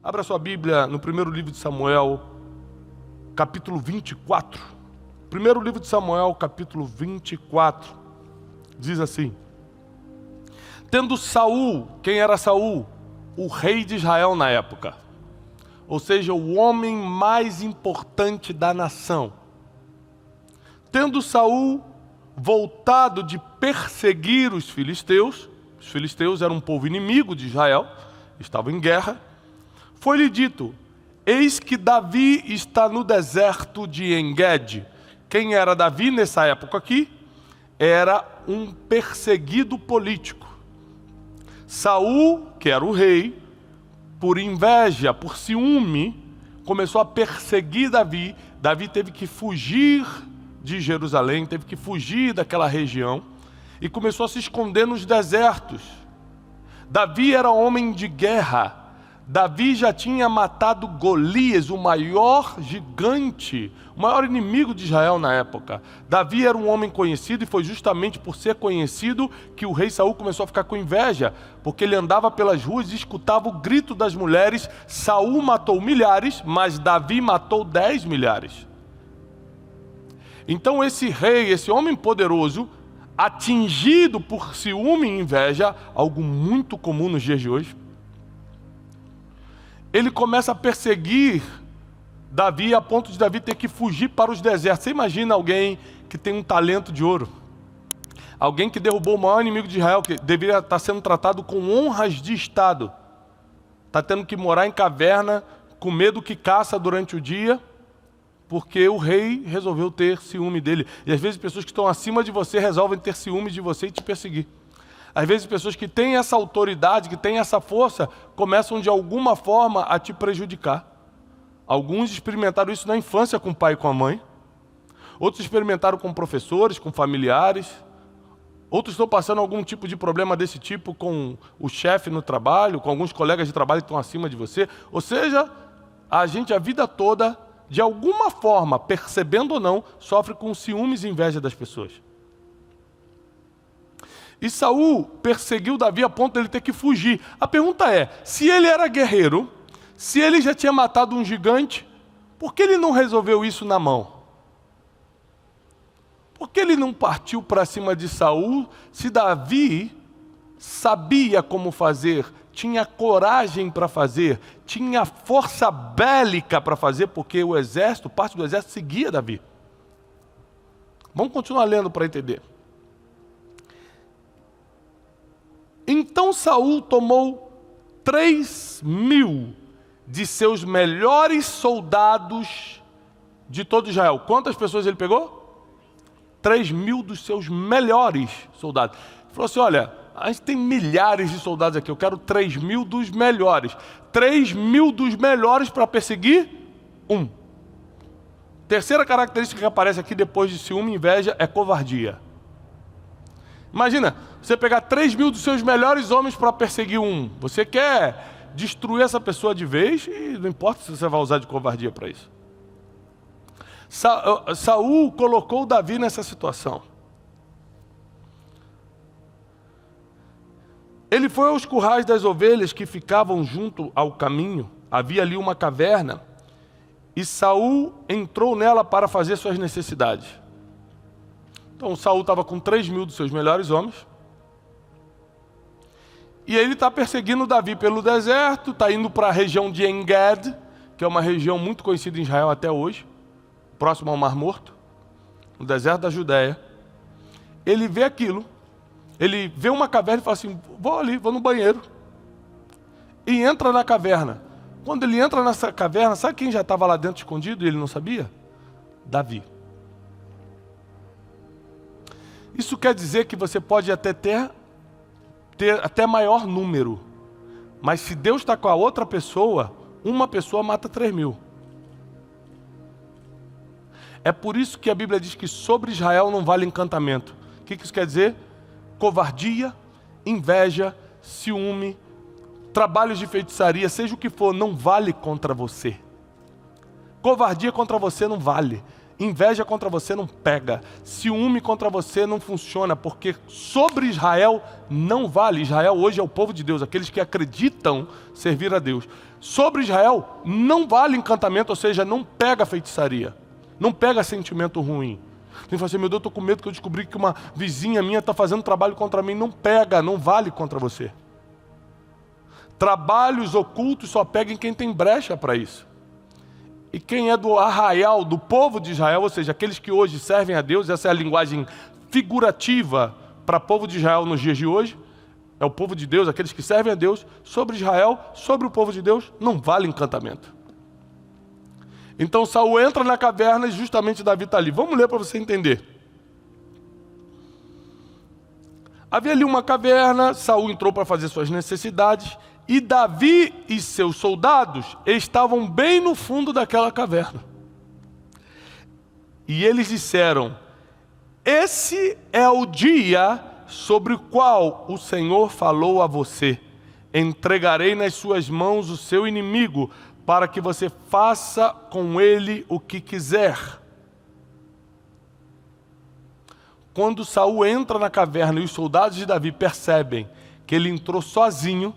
Abra sua Bíblia no primeiro livro de Samuel, capítulo 24. Primeiro livro de Samuel, capítulo 24. Diz assim: Tendo Saul, quem era Saul? O rei de Israel na época. Ou seja, o homem mais importante da nação. Tendo Saul voltado de perseguir os filisteus eram um povo inimigo de Israel, estavam em guerra, foi-lhe dito: eis que Davi está no deserto de En-Gedi. Quem era Davi nessa época aqui? Era um perseguido político. Saul, que era o rei, por inveja, por ciúme, começou a perseguir Davi. Davi teve que fugir de Jerusalém, teve que fugir daquela região e começou a se esconder nos desertos. Davi era homem de guerra. Davi já tinha matado Golias, o maior gigante, o maior inimigo de Israel na época. Davi era um homem conhecido e foi justamente por ser conhecido que o rei Saul começou a ficar com inveja, porque ele andava pelas ruas e escutava o grito das mulheres: Saul matou milhares, mas Davi matou 10 milhares. Então esse rei, esse homem poderoso, atingido por ciúme e inveja, algo muito comum nos dias de hoje, ele começa a perseguir Davi a ponto de Davi ter que fugir para os desertos. Você imagina alguém que tem um talento de ouro, alguém que derrubou o maior inimigo de Israel, que deveria estar sendo tratado com honras de Estado, está tendo que morar em caverna, com medo que caça durante o dia, porque o rei resolveu ter ciúme dele. E às vezes pessoas que estão acima de você resolvem ter ciúme de você e te perseguir. Às vezes pessoas que têm essa autoridade, que têm essa força, começam de alguma forma a te prejudicar. Alguns experimentaram isso na infância com o pai e com a mãe. Outros experimentaram com professores, com familiares. Outros estão passando algum tipo de problema desse tipo com o chefe no trabalho, com alguns colegas de trabalho que estão acima de você. Ou seja, a gente a vida toda, de alguma forma, percebendo ou não, sofre com ciúmes e inveja das pessoas. E Saul perseguiu Davi a ponto de ele ter que fugir. A pergunta é, se ele era guerreiro, se ele já tinha matado um gigante, por que ele não resolveu isso na mão? Por que ele não partiu para cima de Saul, se Davi sabia como fazer, tinha coragem para fazer, tinha força bélica para fazer, porque o exército, parte do exército seguia Davi. Vamos continuar lendo para entender. Então Saul tomou 3.000 de seus melhores soldados de todo Israel. Quantas pessoas ele pegou? 3.000 dos seus melhores soldados. Ele falou assim: olha, a gente tem milhares de soldados aqui, eu quero 3.000 dos melhores. 3.000 dos melhores para perseguir um. Terceira característica que aparece aqui depois de ciúme e inveja é covardia. Imagina, você pegar 3.000 dos seus melhores homens para perseguir um. Você quer destruir essa pessoa de vez e não importa se você vai usar de covardia para isso. Saul colocou Davi nessa situação. Ele foi aos currais das ovelhas que ficavam junto ao caminho. Havia ali uma caverna e Saul entrou nela para fazer suas necessidades. Então Saul estava com 3.000 dos seus melhores homens. E ele está perseguindo Davi pelo deserto, está indo para a região de En-Gedi, que é uma região muito conhecida em Israel até hoje, próximo ao Mar Morto, no deserto da Judéia. Ele vê aquilo, ele vê uma caverna e fala assim: vou ali, vou no banheiro. E entra na caverna. Quando ele entra nessa caverna, sabe quem já estava lá dentro escondido e ele não sabia? Davi. Isso quer dizer que você pode até ter até maior número, mas se Deus está com a outra pessoa, uma pessoa mata 3.000. É por isso que a Bíblia diz que sobre Israel não vale encantamento. O que isso quer dizer? Covardia, inveja, ciúme, trabalhos de feitiçaria, seja o que for, não vale contra você. Covardia contra você não vale. Inveja contra você não pega. Ciúme contra você não funciona, porque sobre Israel não vale. Israel hoje é o povo de Deus, aqueles que acreditam servir a Deus. Sobre Israel não vale encantamento, ou seja, não pega feitiçaria. Não pega sentimento ruim. Você fala assim, meu Deus, eu estou com medo que eu descobri que uma vizinha minha está fazendo trabalho contra mim. Não pega, não vale contra você. Trabalhos ocultos só pega em quem tem brecha para isso. E quem é do arraial, do povo de Israel, ou seja, aqueles que hoje servem a Deus, essa é a linguagem figurativa para o povo de Israel nos dias de hoje, é o povo de Deus, aqueles que servem a Deus, sobre Israel, sobre o povo de Deus, não vale encantamento. Então Saul entra na caverna e justamente Davi está ali. Vamos ler para você entender. Havia ali uma caverna, Saul entrou para fazer suas necessidades, e Davi e seus soldados estavam bem no fundo daquela caverna. E eles disseram, esse é o dia sobre o qual o Senhor falou a você. Entregarei nas suas mãos o seu inimigo, para que você faça com ele o que quiser. Quando Saul entra na caverna e os soldados de Davi percebem que ele entrou sozinho,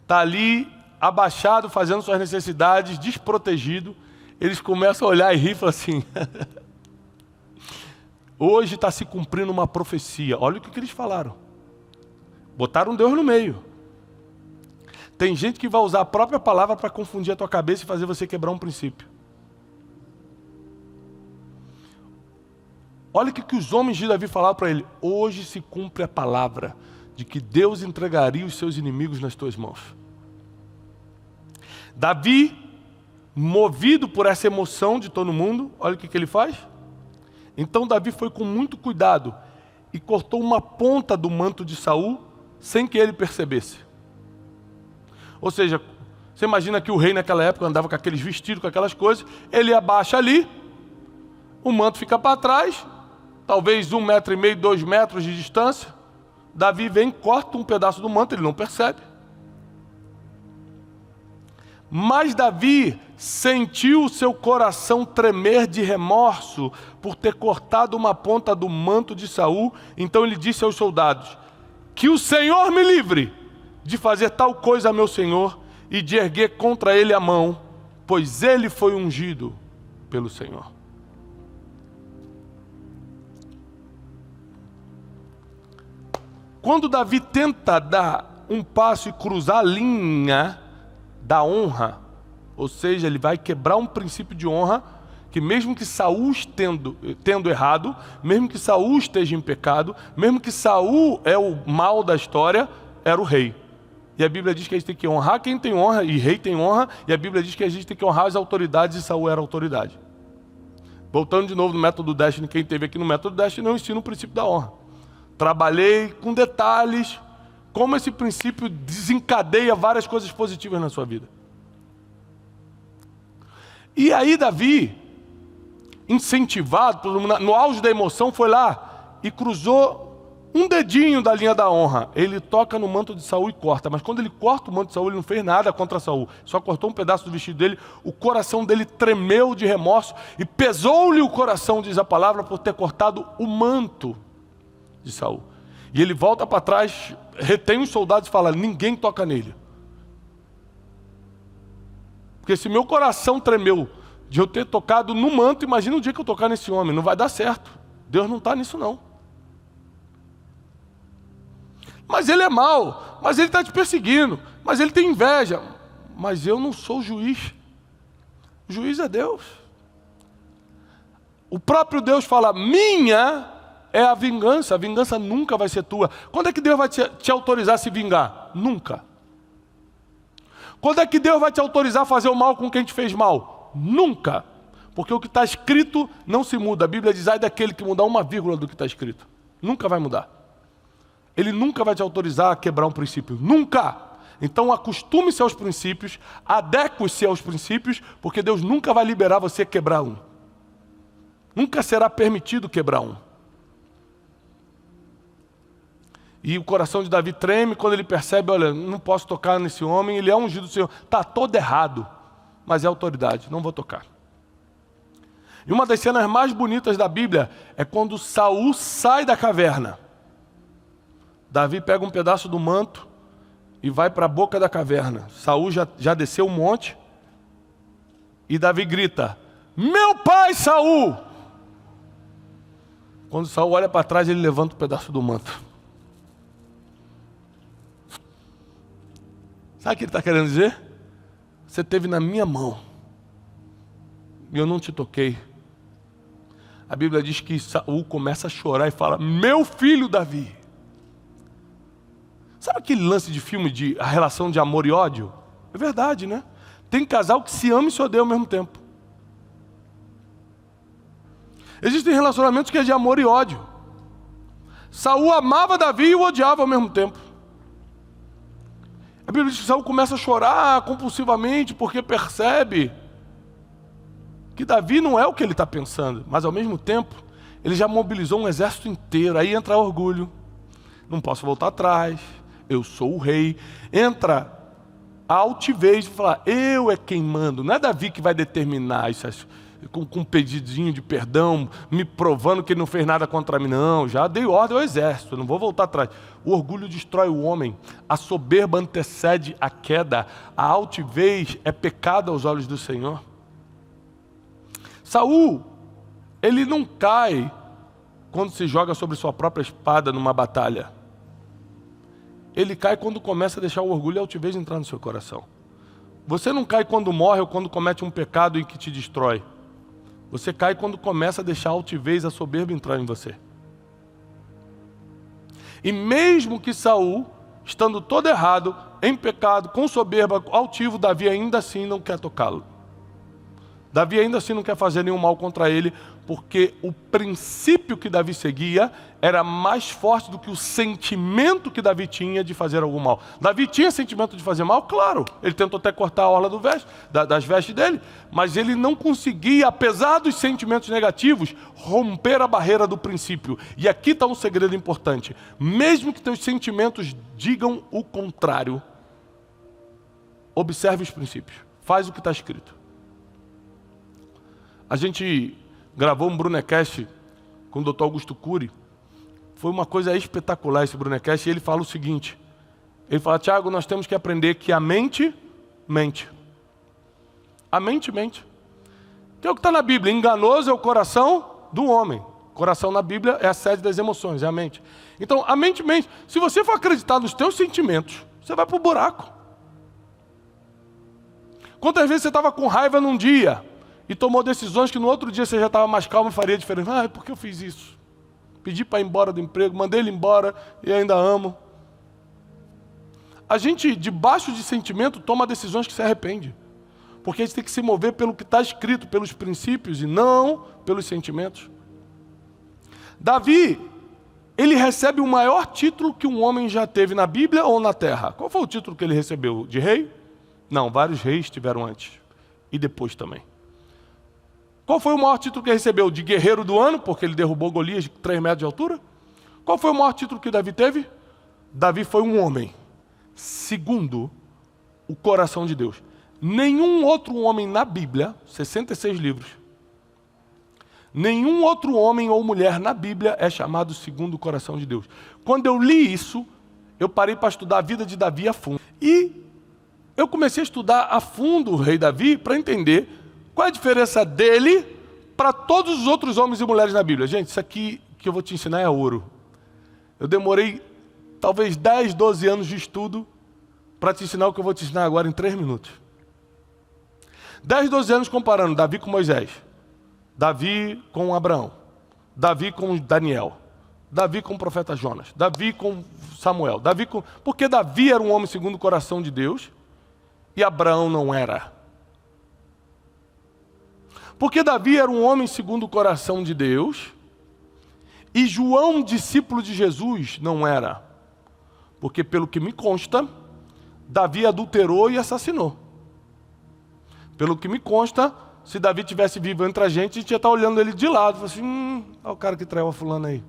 está ali abaixado, fazendo suas necessidades, desprotegido, eles começam a olhar e rir e falam assim, hoje está se cumprindo uma profecia. Olha o que eles falaram. Botaram Deus no meio. Tem gente que vai usar a própria palavra para confundir a tua cabeça e fazer você quebrar um princípio. Olha o que os homens de Davi falaram para ele. Hoje se cumpre a palavra de que Deus entregaria os seus inimigos nas tuas mãos. Davi, movido por essa emoção de todo mundo, olha o que ele faz. Então Davi foi com muito cuidado e cortou uma ponta do manto de Saul sem que ele percebesse. Ou seja, você imagina que o rei naquela época andava com aqueles vestidos, com aquelas coisas, ele abaixa ali, o manto fica para trás, talvez 1,5 metro, 2 metros de distância, Davi vem, corta um pedaço do manto, ele não percebe. Mas Davi sentiu seu coração tremer de remorso por ter cortado uma ponta do manto de Saul, então ele disse aos soldados, que o Senhor me livre de fazer tal coisa a meu Senhor e de erguer contra ele a mão, pois ele foi ungido pelo Senhor. Quando Davi tenta dar um passo e cruzar a linha da honra, ou seja, ele vai quebrar um princípio de honra, que mesmo que Saul tendo errado, mesmo que Saul esteja em pecado, mesmo que Saul é o mal da história, era o rei. E a Bíblia diz que a gente tem que honrar quem tem honra, e rei tem honra, e a Bíblia diz que a gente tem que honrar as autoridades, e Saul era autoridade. Voltando de novo no método Destiny, quem esteve aqui no método Destiny, eu ensino o princípio da honra. Trabalhei com detalhes, como esse princípio desencadeia várias coisas positivas na sua vida. E aí Davi, incentivado, no auge da emoção, foi lá e cruzou um dedinho da linha da honra. Ele toca no manto de Saul e corta. Mas quando ele corta o manto de Saul, ele não fez nada contra Saul. Só cortou um pedaço do vestido dele. O coração dele tremeu de remorso e pesou-lhe o coração, diz a palavra, por ter cortado o manto de Saul. E ele volta para trás, retém os soldados e fala, ninguém toca nele. Porque se meu coração tremeu de eu ter tocado no manto, imagina o dia que eu tocar nesse homem, não vai dar certo. Deus não está nisso não. Mas ele é mau, mas ele está te perseguindo, mas ele tem inveja. Mas eu não sou juiz. O juiz é Deus. O próprio Deus fala, minha é a vingança nunca vai ser tua. Quando é que Deus vai te autorizar a se vingar? Nunca. Quando é que Deus vai te autorizar a fazer o mal com quem te fez mal? Nunca. Porque o que está escrito não se muda. A Bíblia diz, ai daquele que mudar uma vírgula do que está escrito. Nunca vai mudar. Ele nunca vai te autorizar a quebrar um princípio. Nunca! Então acostume-se aos princípios, adeque-se aos princípios, porque Deus nunca vai liberar você a quebrar um. Nunca será permitido quebrar um. E o coração de Davi treme quando ele percebe, olha, não posso tocar nesse homem, ele é ungido do Senhor. Está todo errado, mas é autoridade, não vou tocar. E uma das cenas mais bonitas da Bíblia é quando Saul sai da caverna. Davi pega um pedaço do manto e vai para a boca da caverna. Saul já desceu um monte e Davi grita: meu pai Saul! Quando Saul olha para trás, ele levanta um pedaço do manto. Sabe o que ele está querendo dizer? Você esteve na minha mão e eu não te toquei. A Bíblia diz que Saul começa a chorar e fala: meu filho Davi. Sabe aquele lance de filme de a relação de amor e ódio? É verdade, né? Tem casal que se ama e se odeia ao mesmo tempo. Existem relacionamentos que é de amor e ódio. Saul amava Davi e o odiava ao mesmo tempo. A Bíblia diz que Saul começa a chorar compulsivamente porque percebe que Davi não é o que ele está pensando, mas ao mesmo tempo ele já mobilizou um exército inteiro. Aí entra orgulho, não posso voltar atrás, eu sou o rei. Entra a altivez de falar: eu é quem mando, não é Davi que vai determinar isso, com um pedidinho de perdão, me provando que ele não fez nada contra mim. Não, já dei ordem ao exército, não vou voltar atrás. O orgulho destrói o homem, a soberba antecede a queda, a altivez é pecado aos olhos do Senhor. Saul, ele não cai quando se joga sobre sua própria espada numa batalha. Ele cai quando começa a deixar o orgulho e a altivez entrar no seu coração. Você não cai quando morre ou quando comete um pecado e que te destrói. Você cai quando começa a deixar a altivez, a soberba entrar em você. E mesmo que Saul, estando todo errado, em pecado, com soberba, altivo, Davi ainda assim não quer tocá-lo. Davi ainda assim não quer fazer nenhum mal contra ele, porque o princípio que Davi seguia era mais forte do que o sentimento que Davi tinha de fazer algum mal. Davi tinha sentimento de fazer mal? Claro. Ele tentou até cortar a orla das vestes dele, mas ele não conseguia, apesar dos sentimentos negativos, romper a barreira do princípio. E aqui está um segredo importante. Mesmo que teus sentimentos digam o contrário, observe os princípios. Faz o que está escrito. A gente gravou um Brunecast com o Dr. Augusto Cury. Foi uma coisa espetacular esse Brunecast. E ele fala o seguinte. Ele fala: Tiago, nós temos que aprender que a mente mente. A mente mente. Que é o que está na Bíblia. Enganoso é o coração do homem. Coração na Bíblia é a sede das emoções, é a mente. Então, a mente mente. Se você for acreditar nos teus sentimentos, você vai para o buraco. Quantas vezes você estava com raiva num dia e tomou decisões que no outro dia você já estava mais calmo e faria diferente? Ah, por que eu fiz isso? Pedi para ir embora do emprego, mandei ele embora e ainda amo. A gente, debaixo de sentimento, toma decisões que se arrepende. Porque a gente tem que se mover pelo que está escrito, pelos princípios e não pelos sentimentos. Davi, ele recebe o maior título que um homem já teve na Bíblia ou na terra. Qual foi o título que ele recebeu? De rei? Não, vários reis tiveram antes. E depois também. Qual foi o maior título que ele recebeu? De guerreiro do ano, porque ele derrubou Golias de 3 metros de altura? Qual foi o maior título que Davi teve? Davi foi um homem segundo o coração de Deus. Nenhum outro homem na Bíblia, 66 livros, nenhum outro homem ou mulher na Bíblia é chamado segundo o coração de Deus. Quando eu li isso, eu parei para estudar a vida de Davi a fundo. E eu comecei a estudar a fundo o rei Davi para entender qual é a diferença dele para todos os outros homens e mulheres na Bíblia. Gente, isso aqui que eu vou te ensinar é ouro. Eu demorei talvez 10, 12 anos de estudo para te ensinar o que eu vou te ensinar agora em 3 minutos. 10, 12 anos comparando Davi com Moisés, Davi com Abraão, Davi com Daniel, Davi com o profeta Jonas, Davi com Samuel, porque Davi era um homem segundo o coração de Deus e Abraão não era. Porque Davi era um homem segundo o coração de Deus e João, discípulo de Jesus, não era. Porque pelo que me consta, Davi adulterou e assassinou. Pelo que me consta, se Davi tivesse vivo entre a gente ia estar olhando ele de lado. Falando assim, olha o cara que traiu a fulana aí.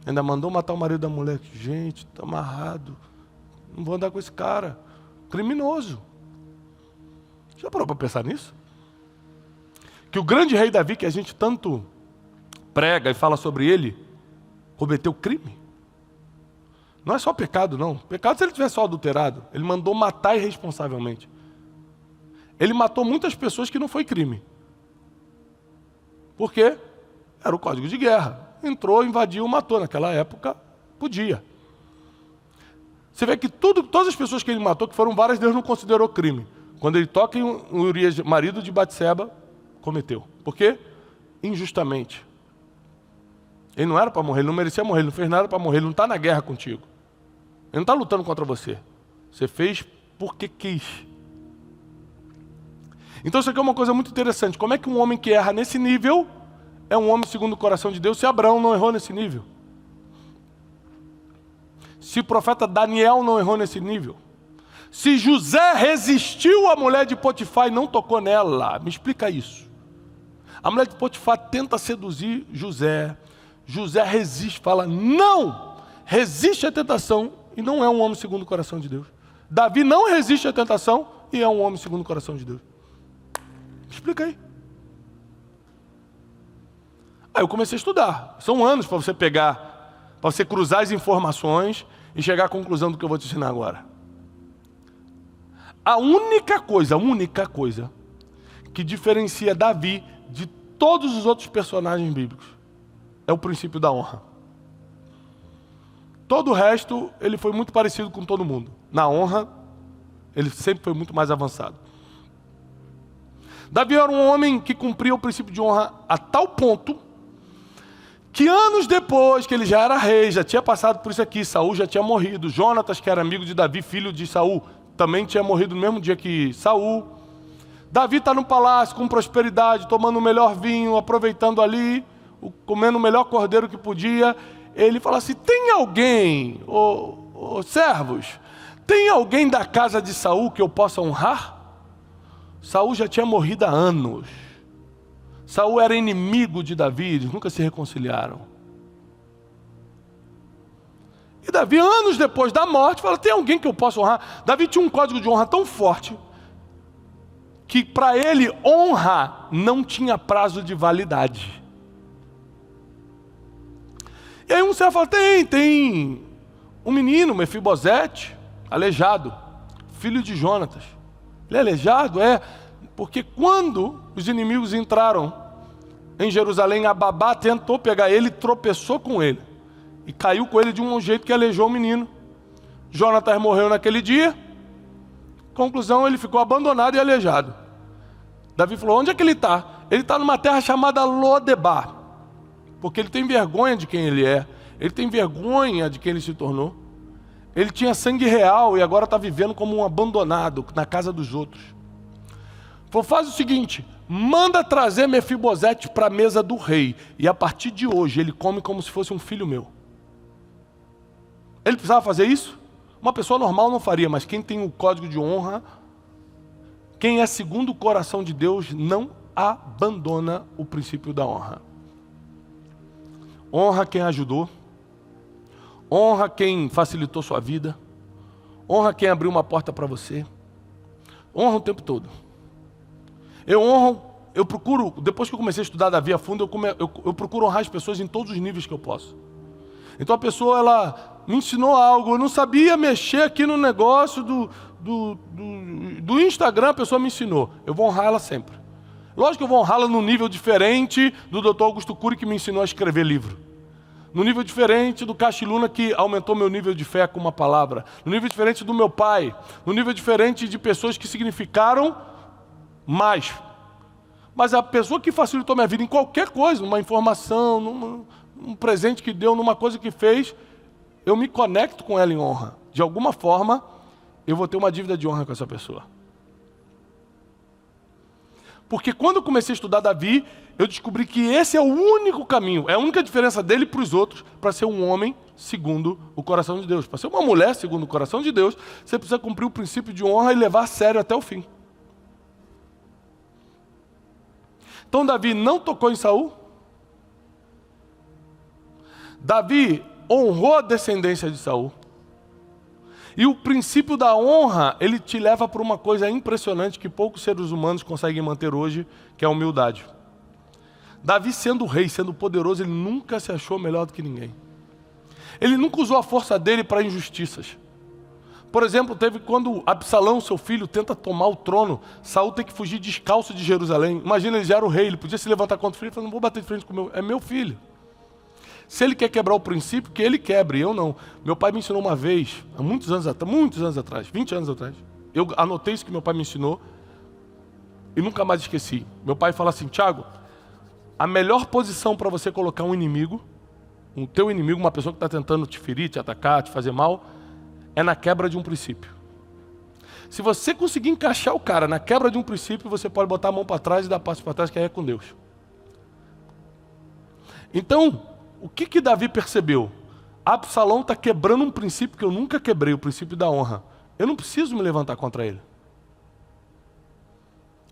Ainda mandou matar o marido da mulher. Gente, está amarrado. Não vou andar com esse cara. Criminoso. Já parou para pensar nisso? que o grande rei Davi, que a gente tanto prega e fala sobre ele, cometeu crime. Não é só pecado, não. Pecado se ele tivesse só adulterado. Ele mandou matar irresponsavelmente. Ele matou muitas pessoas que não foi crime. Por quê? Era o código de guerra. Entrou, invadiu, matou. Naquela época, podia. Você vê que todas as pessoas que ele matou, que foram várias, Deus não considerou crime. Quando ele toca em Urias, marido de Batseba, cometeu. Por quê? Injustamente. Ele não era para morrer, ele não merecia morrer, ele não fez nada para morrer, ele não está na guerra contigo. Ele não está lutando contra você. Você fez porque quis. Então isso aqui é uma coisa muito interessante. Como é que um homem que erra nesse nível é um homem segundo o coração de Deus, se Abraão não errou nesse nível? Se o profeta Daniel não errou nesse nível? Se José resistiu à mulher de Potifar e não tocou nela? Me explica isso. A mulher de Potifar tenta seduzir José. José resiste, fala não! Resiste à tentação e não é um homem segundo o coração de Deus. Davi não resiste à tentação e é um homem segundo o coração de Deus. Explica aí. Aí eu comecei a estudar. São anos para você pegar, para você cruzar as informações e chegar à conclusão do que eu vou te ensinar agora. A única coisa que diferencia Davi de todos os outros personagens bíblicos é o princípio da honra. Todo o resto, ele foi muito parecido com todo mundo. Na honra, ele sempre foi muito mais avançado. Davi era um homem que cumpria o princípio de honra a tal ponto que anos depois que ele já era rei, já tinha passado por isso aqui, Saul já tinha morrido, Jonatas, que era amigo de Davi, filho de Saul, também tinha morrido no mesmo dia que Saul. Davi está no palácio com prosperidade, tomando o melhor vinho, aproveitando ali, comendo o melhor cordeiro que podia. Ele fala assim, tem alguém, servos, tem alguém da casa de Saul que eu possa honrar? Saul já tinha morrido há anos. Saul era inimigo de Davi, eles nunca se reconciliaram. E Davi, anos depois da morte, fala, tem alguém que eu possa honrar? Davi tinha um código de honra tão forte, que para ele honra não tinha prazo de validade. E aí um servo fala, tem um menino, Mefibosete, aleijado, filho de Jonatas. Ele é aleijado? É, porque quando os inimigos entraram em Jerusalém, Ababá tentou pegar ele, tropeçou com ele. E caiu com ele de um jeito que aleijou o menino. Jonatas morreu naquele dia. Conclusão, ele ficou abandonado e aleijado. Davi falou, onde é que ele está? Ele está numa terra chamada Lodebar. Porque ele tem vergonha de quem ele é. Ele tem vergonha de quem ele se tornou. Ele tinha sangue real e agora está vivendo como um abandonado na casa dos outros. Falou, faz o seguinte, manda trazer Mefibosete para a mesa do rei. E a partir de hoje ele come como se fosse um filho meu. Ele precisava fazer isso? Uma pessoa normal não faria, mas quem tem o código de honra, quem é segundo o coração de Deus, não abandona o princípio da honra. Honra quem ajudou. Honra quem facilitou sua vida. Honra quem abriu uma porta para você. Honra o tempo todo. Eu procuro, depois que eu comecei a estudar Davi a fundo, eu procuro honrar as pessoas em todos os níveis que eu posso. Então a pessoa, ela me ensinou algo, eu não sabia mexer aqui no negócio do Instagram, a pessoa me ensinou. Eu vou honrar ela sempre. Lógico que eu vou honrá-la num nível diferente do Dr. Augusto Cury, que me ensinou a escrever livro. No nível diferente do Cachiluna, que aumentou meu nível de fé com uma palavra. No nível diferente do meu pai. No nível diferente de pessoas que significaram mais. Mas a pessoa que facilitou minha vida em qualquer coisa, numa informação, num presente que deu, numa coisa que fez, eu me conecto com ela em honra. De alguma forma, eu vou ter uma dívida de honra com essa pessoa. Porque quando eu comecei a estudar Davi, eu descobri que esse é o único caminho, é a única diferença dele para os outros, para ser um homem segundo o coração de Deus. Para ser uma mulher segundo o coração de Deus, você precisa cumprir o princípio de honra e levar a sério até o fim. Então Davi não tocou em Saul. Davi honrou a descendência de Saul. E o princípio da honra, ele te leva para uma coisa impressionante que poucos seres humanos conseguem manter hoje, que é a humildade. Davi sendo rei, sendo poderoso, ele nunca se achou melhor do que ninguém. Ele nunca usou a força dele para injustiças. Por exemplo, teve quando Absalão, seu filho, tenta tomar o trono, Saul tem que fugir descalço de Jerusalém. Imagina, ele já era o rei, ele podia se levantar contra o filho e falar, não vou bater de frente com o meu, é meu filho. Se ele quer quebrar o princípio, que ele quebre, eu não. Meu pai me ensinou uma vez, há muitos anos atrás, 20 anos atrás. Eu anotei isso que meu pai me ensinou e nunca mais esqueci. Meu pai fala assim, Tiago, a melhor posição para você colocar um inimigo, um teu inimigo, uma pessoa que está tentando te ferir, te atacar, te fazer mal, é na quebra de um princípio. Se você conseguir encaixar o cara na quebra de um princípio, você pode botar a mão para trás e dar passo para trás, que aí é com Deus. Então, o que Davi percebeu? Absalão está quebrando um princípio que eu nunca quebrei, o princípio da honra. Eu não preciso me levantar contra ele.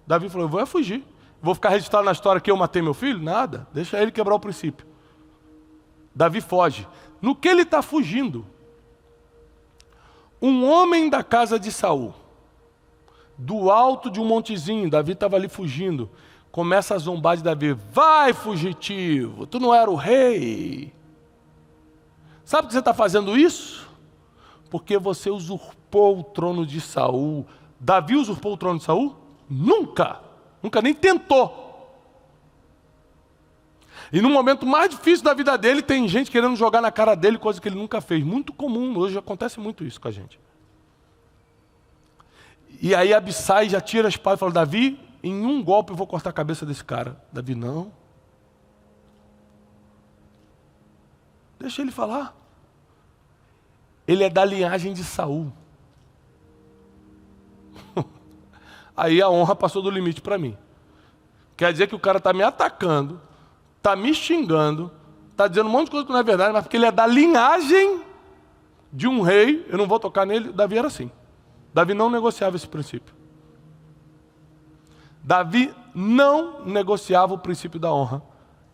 Davi falou, eu vou fugir. Vou ficar registrado na história que eu matei meu filho? Nada, deixa ele quebrar o princípio. Davi foge. No que ele está fugindo? Um homem da casa de Saul, do alto de um montezinho, Davi estava ali fugindo, começa a zombar de Davi, vai fugitivo, tu não era o rei. Sabe por que você está fazendo isso? Porque você usurpou o trono de Saul. Davi usurpou o trono de Saul? Nunca nem tentou. E no momento mais difícil da vida dele, tem gente querendo jogar na cara dele coisa que ele nunca fez. Muito comum, hoje acontece muito isso com a gente. E aí Abissai já tira a espada e fala, Davi, em um golpe eu vou cortar a cabeça desse cara. Davi, não. Deixa ele falar. Ele é da linhagem de Saul. Aí a honra passou do limite para mim. Quer dizer que o cara está me atacando, está me xingando, está dizendo um monte de coisa que não é verdade, mas porque ele é da linhagem de um rei, eu não vou tocar nele. Davi era assim. Davi não negociava esse princípio. Davi não negociava o princípio da honra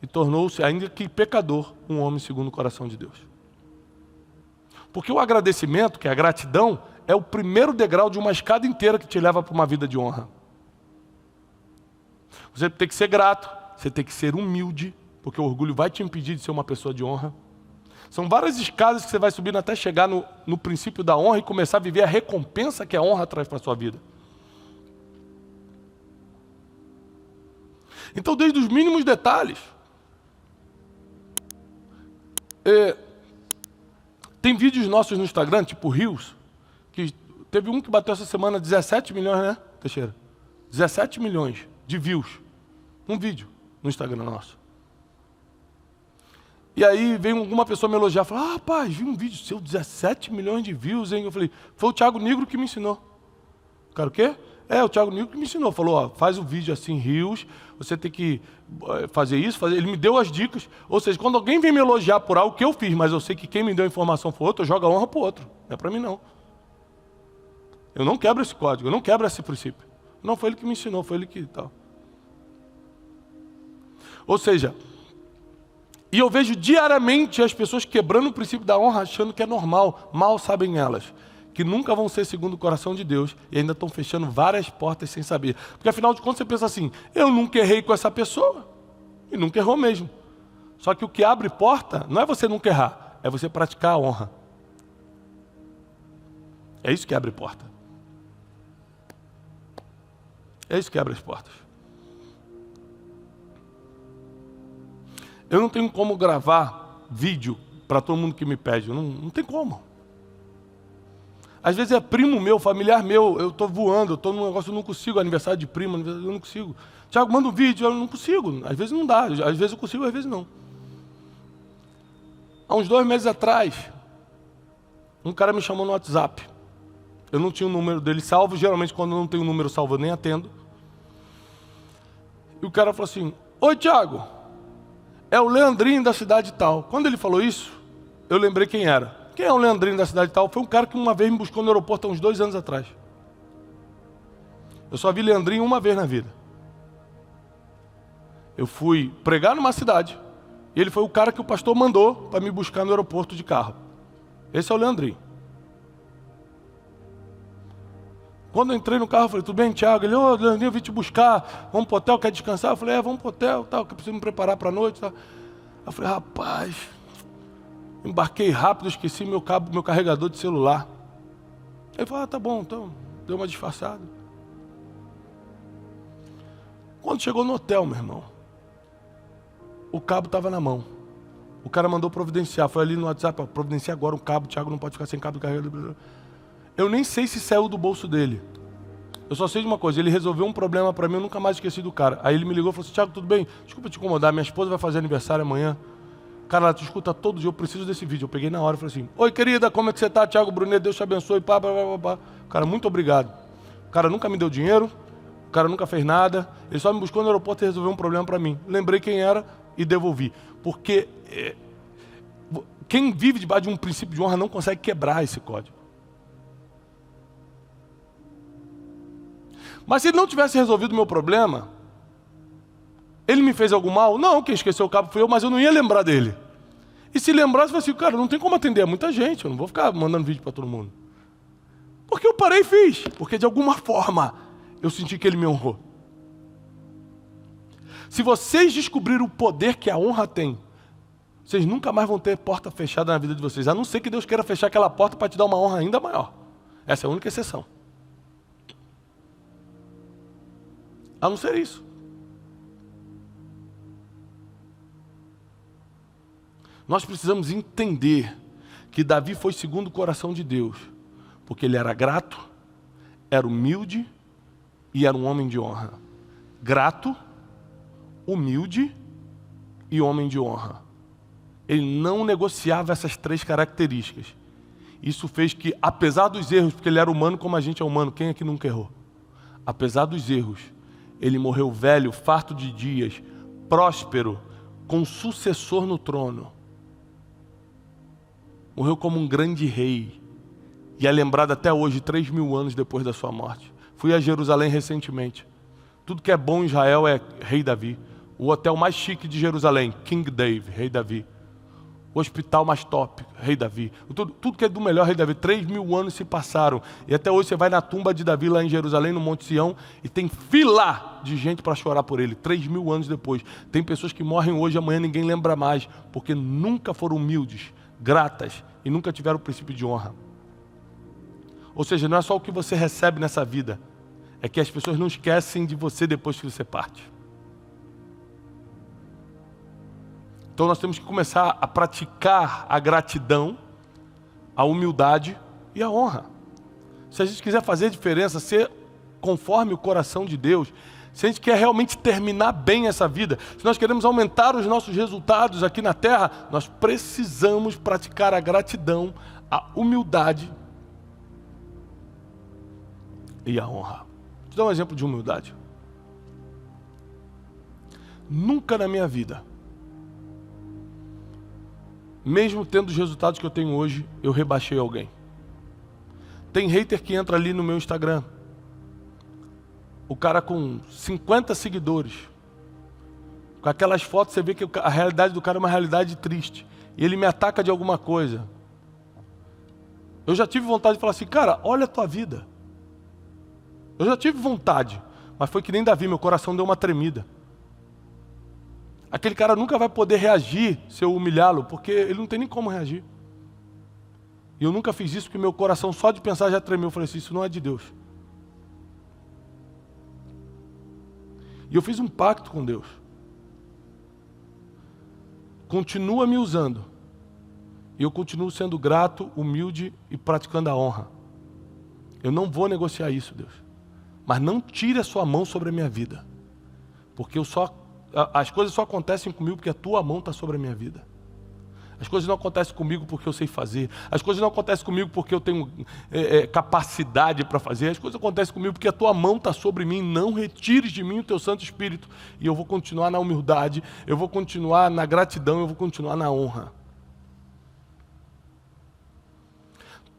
e tornou-se, ainda que pecador, um homem segundo o coração de Deus. Porque o agradecimento, que é a gratidão, é o primeiro degrau de uma escada inteira que te leva para uma vida de honra. Você tem que ser grato, você tem que ser humilde, porque o orgulho vai te impedir de ser uma pessoa de honra. São várias escadas que você vai subindo até chegar no princípio da honra e começar a viver a recompensa que a honra traz para a sua vida. Então, desde os mínimos detalhes, tem vídeos nossos no Instagram, tipo Rios, que teve um que bateu essa semana 17 milhões, né, Teixeira? 17 milhões de views. Um vídeo no Instagram nosso. E aí veio alguma pessoa me elogiar, falou, rapaz, vi um vídeo seu, 17 milhões de views, hein? Eu falei, foi o Thiago Nigro que me ensinou. Cara, o quê? É, o Thiago Nigro que me ensinou. Falou, ó, faz o vídeo assim, Rios, você tem que fazer isso, fazer. Ele me deu as dicas. Ou seja, quando alguém vem me elogiar por algo que eu fiz, mas eu sei que quem me deu a informação foi outro, eu jogo a honra para o outro. Não é para mim, não. Eu não quebro esse código, eu não quebro esse princípio. Não, foi ele que me ensinou, foi ele que tal. Ou seja, e eu vejo diariamente as pessoas quebrando o princípio da honra, achando que é normal. Mal sabem elas, que nunca vão ser segundo o coração de Deus e ainda estão fechando várias portas sem saber. Porque afinal de contas você pensa assim, eu nunca errei com essa pessoa. E nunca errou mesmo. Só que o que abre porta não é você nunca errar, é você praticar a honra. É isso que abre porta. É isso que abre as portas. Eu não tenho como gravar vídeo para todo mundo que me pede. Não tem como. Às vezes é primo meu, familiar meu, eu estou voando, eu estou num negócio, eu não consigo, aniversário de primo, eu não consigo. Tiago, manda um vídeo, eu não consigo. Às vezes não dá, às vezes eu consigo, às vezes não. Há uns 2 meses atrás, um cara me chamou no WhatsApp. Eu não tinha o número dele salvo, geralmente quando eu não tenho o número salvo eu nem atendo. E o cara falou assim, oi Tiago, é o Leandrinho da cidade tal. Quando ele falou isso, eu lembrei quem era. Quem é o Leandrinho da cidade tal? Foi um cara que uma vez me buscou no aeroporto há uns 2 anos atrás. Eu só vi Leandrinho uma vez na vida. Eu fui pregar numa cidade, e ele foi o cara que o pastor mandou para me buscar no aeroporto de carro. Esse é o Leandrinho. Quando eu entrei no carro, eu falei, tudo bem, Thiago? Ele, Leandrinho, eu vim te buscar, vamos pro hotel, quer descansar? Eu falei, vamos pro hotel, tal, que eu preciso me preparar para a noite. Tal. Eu falei, rapaz, embarquei rápido, esqueci meu carregador de celular. Ele falou, tá bom, então, deu uma disfarçada. Quando chegou no hotel, meu irmão, o cabo estava na mão. O cara mandou providenciar, foi ali no WhatsApp, providenciar agora um cabo, o Thiago não pode ficar sem cabo do carregador. Eu nem sei se saiu do bolso dele. Eu só sei de uma coisa, ele resolveu um problema para mim, eu nunca mais esqueci do cara. Aí ele me ligou e falou assim, Thiago, tudo bem? Desculpa te incomodar, minha esposa vai fazer aniversário amanhã. Cara, ela te escuta todo dia, eu preciso desse vídeo. Eu peguei na hora e falei assim, oi querida, como é que você tá? Thiago Brunet, Deus te abençoe, pá, pá, pá, pá. Cara, muito obrigado. O cara nunca me deu dinheiro, o cara nunca fez nada, ele só me buscou no aeroporto e resolveu um problema para mim. Lembrei quem era e devolvi. Porque quem vive debaixo de um princípio de honra não consegue quebrar esse código. Mas se ele não tivesse resolvido o meu problema, ele me fez algum mal? Não, quem esqueceu o cabo foi eu, mas eu não ia lembrar dele. E se lembrasse, eu falei assim, cara, não tem como atender a muita gente, eu não vou ficar mandando vídeo para todo mundo. Porque eu parei e fiz, porque de alguma forma eu senti que ele me honrou. Se vocês descobrirem o poder que a honra tem, vocês nunca mais vão ter porta fechada na vida de vocês, a não ser que Deus queira fechar aquela porta para te dar uma honra ainda maior. Essa é a única exceção. A não ser isso. Nós precisamos entender que Davi foi segundo o coração de Deus, porque ele era grato, era humilde e era um homem de honra. Grato, humilde e homem de honra. Ele não negociava essas três características. Isso fez que, apesar dos erros, porque ele era humano como a gente é humano, quem aqui nunca errou? Apesar dos erros, ele morreu velho, farto de dias, próspero, com sucessor no trono. Morreu como um grande rei. E é lembrado até hoje, 3.000 anos depois da sua morte. Fui a Jerusalém recentemente. Tudo que é bom em Israel é Rei Davi. O hotel mais chique de Jerusalém, King David, Rei Davi. O hospital mais top, Rei Davi. Tudo que é do melhor, Rei Davi. 3.000 anos se passaram. E até hoje você vai na tumba de Davi lá em Jerusalém, no Monte Sião, e tem fila de gente para chorar por ele. 3.000 anos depois. Tem pessoas que morrem hoje, amanhã ninguém lembra mais, porque nunca foram humildes, gratas e nunca tiveram o princípio de honra. Ou seja, não é só o que você recebe nessa vida, é que as pessoas não esquecem de você depois que você parte. Então nós temos que começar a praticar a gratidão, a humildade e a honra. Se a gente quiser fazer a diferença, ser conforme o coração de Deus, se a gente quer realmente terminar bem essa vida, se nós queremos aumentar os nossos resultados aqui na terra, nós precisamos praticar a gratidão, a humildade e a honra. Vou te dar um exemplo de humildade. Nunca na minha vida, mesmo tendo os resultados que eu tenho hoje, eu rebaixei alguém. Tem hater que entra ali no meu Instagram. O cara com 50 seguidores. Com aquelas fotos você vê que a realidade do cara é uma realidade triste. E ele me ataca de alguma coisa. Eu já tive vontade de falar assim, cara, olha a tua vida. Eu já tive vontade, mas foi que nem Davi, meu coração deu uma tremida. Aquele cara nunca vai poder reagir se eu humilhá-lo, porque ele não tem nem como reagir. E eu nunca fiz isso porque meu coração só de pensar já tremeu. Eu falei assim, isso não é de Deus. E eu fiz um pacto com Deus. Continua me usando. E eu continuo sendo grato, humilde e praticando a honra. Eu não vou negociar isso, Deus. Mas não tire a sua mão sobre a minha vida. Porque as coisas só acontecem comigo porque a tua mão está sobre a minha vida. As coisas não acontecem comigo porque eu sei fazer. As coisas não acontecem comigo porque eu tenho capacidade para fazer. As coisas acontecem comigo porque a tua mão está sobre mim. Não retires de mim o teu Santo Espírito. E eu vou continuar na humildade, eu vou continuar na gratidão, eu vou continuar na honra.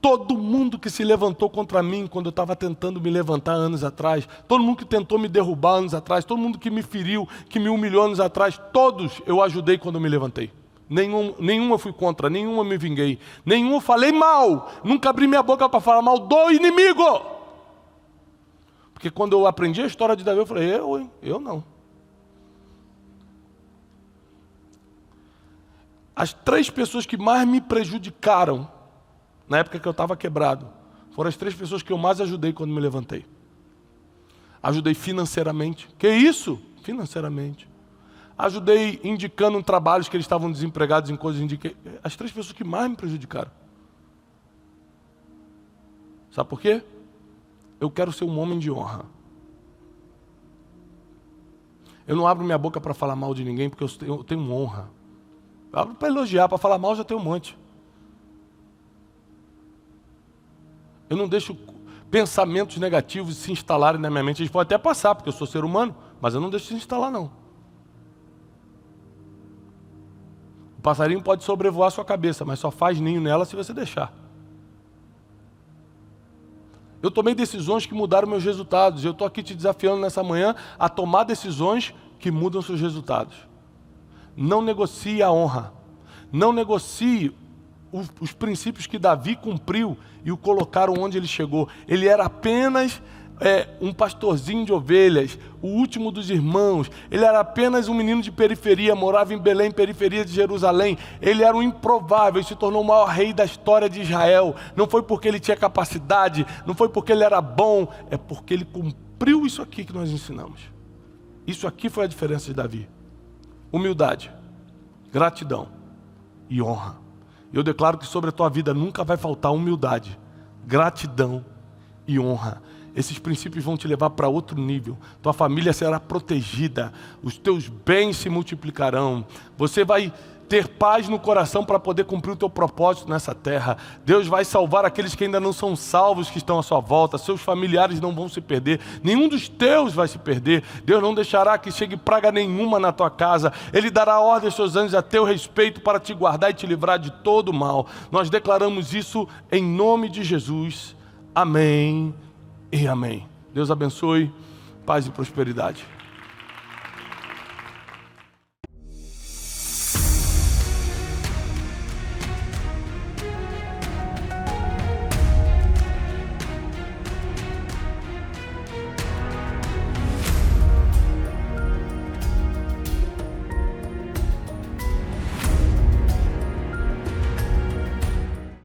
Todo mundo que se levantou contra mim quando eu estava tentando me levantar anos atrás, todo mundo que tentou me derrubar anos atrás, todo mundo que me feriu, que me humilhou anos atrás, todos eu ajudei quando eu me levantei. Nenhuma eu fui contra, nenhuma me vinguei, nenhuma eu falei mal, nunca abri minha boca para falar mal do inimigo. Porque quando eu aprendi a história de Davi, eu falei, eu não. As 3 pessoas que mais me prejudicaram, na época que eu estava quebrado, foram as 3 pessoas que eu mais ajudei quando me levantei. Ajudei financeiramente. Que isso? Financeiramente. Ajudei indicando trabalhos que eles estavam desempregados em coisas indiquei. As 3 pessoas que mais me prejudicaram. Sabe por quê? Eu quero ser um homem de honra. Eu não abro minha boca para falar mal de ninguém porque eu tenho honra. Eu abro para elogiar, para falar mal já tem um monte. Eu não deixo pensamentos negativos se instalarem na minha mente. Eles podem até passar, porque eu sou ser humano, mas eu não deixo se instalar, não. O passarinho pode sobrevoar a sua cabeça, mas só faz ninho nela se você deixar. Eu tomei decisões que mudaram meus resultados. Eu estou aqui te desafiando nessa manhã a tomar decisões que mudam seus resultados. Não negocie a honra. Não negocie os princípios que Davi cumpriu e o colocaram onde ele chegou. Ele era apenas um pastorzinho de ovelhas, o último dos irmãos. Ele era apenas um menino de periferia, morava em Belém, periferia de Jerusalém. Ele era um improvável e se tornou o maior rei da história de Israel. Não foi porque ele tinha capacidade, não foi porque ele era bom, é porque ele cumpriu isso aqui que nós ensinamos. Isso aqui foi a diferença de Davi. Humildade, gratidão e honra. Eu declaro que sobre a tua vida nunca vai faltar humildade, gratidão e honra. Esses princípios vão te levar para outro nível. Tua família será protegida, os teus bens se multiplicarão. Você vai ter paz no coração para poder cumprir o teu propósito nessa terra. Deus vai salvar aqueles que ainda não são salvos, que estão à sua volta. Seus familiares não vão se perder. Nenhum dos teus vai se perder. Deus não deixará que chegue praga nenhuma na tua casa. Ele dará ordem aos seus anjos a teu respeito para te guardar e te livrar de todo o mal. Nós declaramos isso em nome de Jesus. Amém e amém. Deus abençoe. Paz e prosperidade.